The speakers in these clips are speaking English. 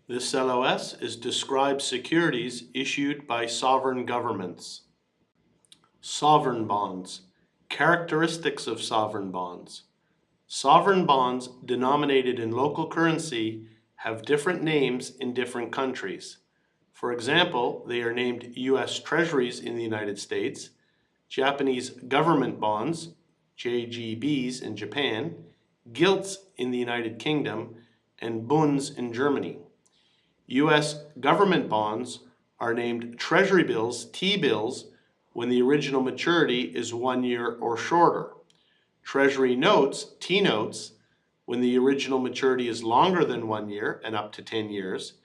This LOS is described securities issued by sovereign governments. Sovereign bonds. Characteristics of sovereign bonds. Sovereign bonds denominated in local currency have different names in different countries. For example, they are named U.S. Treasuries in the United States, Japanese government bonds, JGBs in Japan, gilts in the United Kingdom, and bunds in Germany. U.S. government bonds are named Treasury bills, T-bills, when the original maturity is 1 year or shorter. Treasury notes, T-notes, when the original maturity is longer than 1 year and up to 10 years,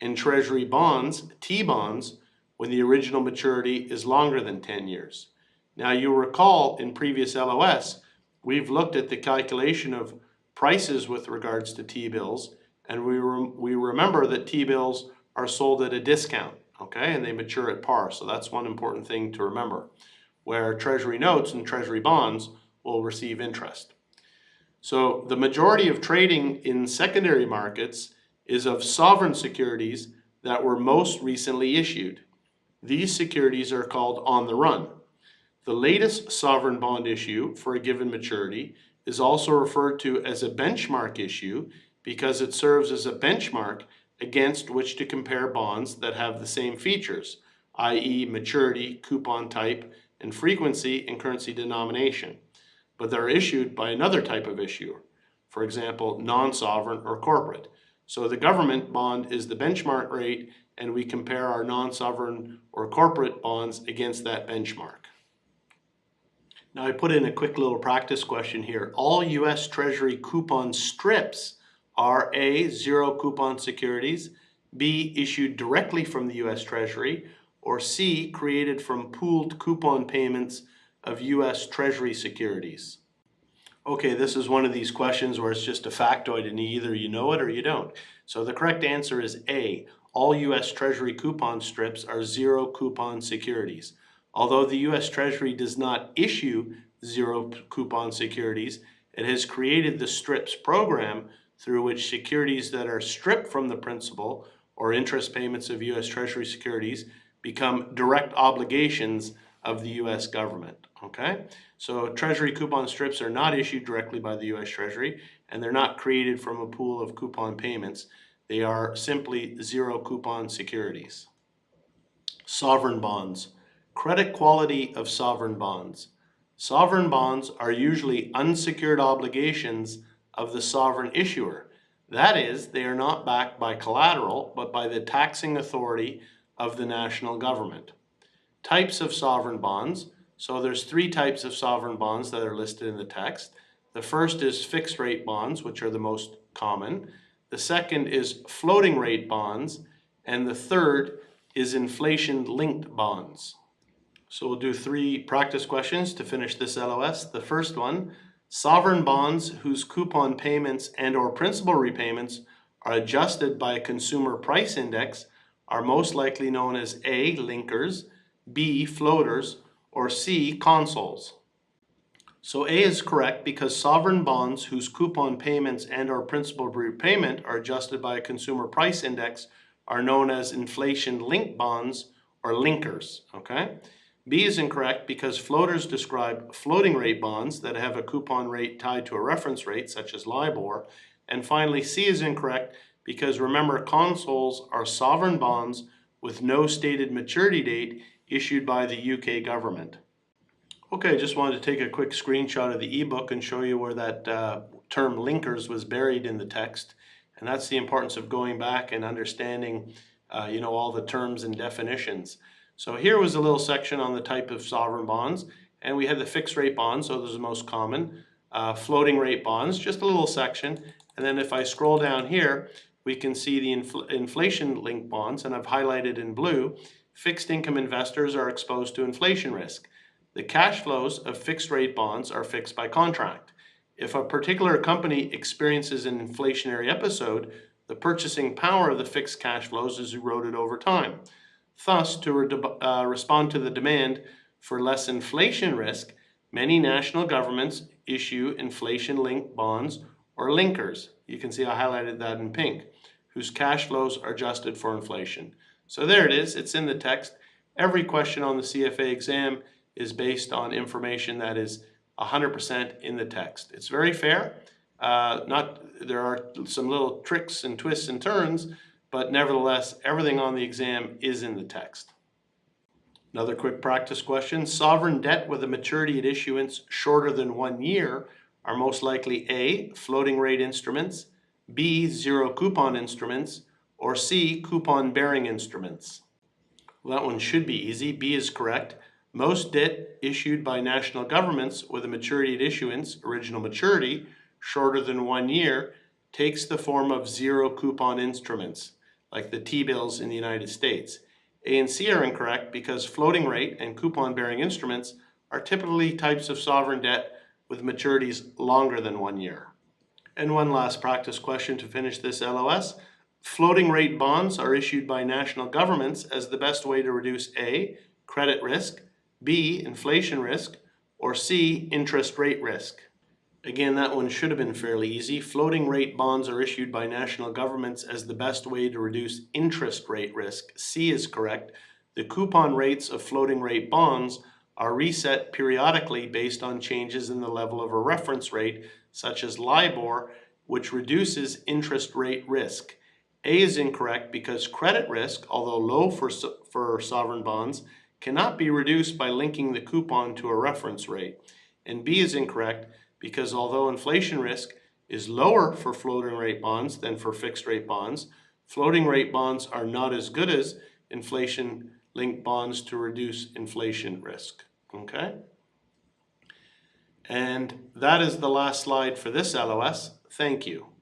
and Treasury bonds, T-bonds, when the original maturity is longer than 10 years. Now you'll recall in previous LOS, we've looked at the calculation of prices with regards to T-bills, and we remember that T-bills are sold at a discount, okay, and they mature at par. So that's one important thing to remember, where Treasury notes and Treasury bonds will receive interest. So the majority of trading in secondary markets is of sovereign securities that were most recently issued. These securities are called on the run. The latest sovereign bond issue for a given maturity is also referred to as a benchmark issue because it serves as a benchmark against which to compare bonds that have the same features, i.e. maturity, coupon type, and frequency and currency denomination, but they're issued by another type of issuer, for example, non-sovereign or corporate. So the government bond is the benchmark rate, and we compare our non-sovereign or corporate bonds against that benchmark. Now I put in a quick little practice question here. All U.S. Treasury coupon strips are A, zero coupon securities, B, issued directly from the U.S. Treasury, or C, created from pooled coupon payments of U.S. Treasury securities. Okay, this is one of these questions where it's just a factoid and either you know it or you don't. So the correct answer is A. All U.S. Treasury coupon strips are zero coupon securities. Although the U.S. Treasury does not issue zero coupon securities, it has created the strips program through which securities that are stripped from the principal or interest payments of U.S. Treasury securities become direct obligations of the U.S. government, okay? So Treasury coupon strips are not issued directly by the U.S. Treasury, and they're not created from a pool of coupon payments. They are simply zero coupon securities. Sovereign bonds. Credit quality of sovereign bonds. Sovereign bonds are usually unsecured obligations of the sovereign issuer. That is, they are not backed by collateral, but by the taxing authority of the national government. Types of sovereign bonds. So there's 3 types of sovereign bonds that are listed in the text. The first is fixed rate bonds, which are the most common. The second is floating rate bonds. And the third is inflation-linked bonds. So we'll do 3 practice questions to finish this LOS. The first one, sovereign bonds whose coupon payments and or principal repayments are adjusted by a consumer price index are most likely known as A, linkers, B, floaters, or C, consols. So A is correct because sovereign bonds whose coupon payments and or principal repayment are adjusted by a consumer price index are known as inflation-linked bonds or linkers, okay? B is incorrect because floaters describe floating rate bonds that have a coupon rate tied to a reference rate, such as LIBOR. And finally, C is incorrect because remember, consols are sovereign bonds with no stated maturity date issued by the UK government. Okay, just wanted to take a quick screenshot of the ebook and show you where that term linkers was buried in the text. And that's the importance of going back and understanding all the terms and definitions. So here was a little section on the type of sovereign bonds, and we had the fixed rate bonds, so those are the most common. Floating rate bonds, just a little section. And then if I scroll down here, we can see the inflation-linked bonds, and I've highlighted in blue. Fixed income investors are exposed to inflation risk. The cash flows of fixed rate bonds are fixed by contract. If a particular company experiences an inflationary episode, the purchasing power of the fixed cash flows is eroded over time. Thus, to respond to the demand for less inflation risk, many national governments issue inflation-linked bonds or linkers. You can see I highlighted that in pink. whose cash flows are adjusted for inflation. So there it is, it's in the text. Every question on the CFA exam is based on information that is 100% in the text. It's very fair. There are some little tricks and twists and turns, but nevertheless, everything on the exam is in the text. Another quick practice question. Sovereign debt with a maturity at issuance shorter than 1 year are most likely A, floating rate instruments, B, zero coupon instruments, or C, coupon bearing instruments. Well, that one should be easy. B is correct. Most debt issued by national governments with a maturity at issuance, original maturity, shorter than 1 year, takes the form of zero coupon instruments, like the T-bills in the United States. A and C are incorrect because floating rate and coupon bearing instruments are typically types of sovereign debt with maturities longer than 1 year. And one last practice question to finish this LOS. Floating rate bonds are issued by national governments as the best way to reduce A, credit risk, B, inflation risk, or C, interest rate risk. Again, that one should have been fairly easy. Floating rate bonds are issued by national governments as the best way to reduce interest rate risk. C is correct. The coupon rates of floating rate bonds are reset periodically based on changes in the level of a reference rate, such as LIBOR, which reduces interest rate risk. A is incorrect because credit risk, although low for sovereign bonds, cannot be reduced by linking the coupon to a reference rate. And B is incorrect because although inflation risk is lower for floating rate bonds than for fixed rate bonds, floating rate bonds are not as good as inflation-linked bonds to reduce inflation risk. Okay? And that is the last slide for this LOS. Thank you.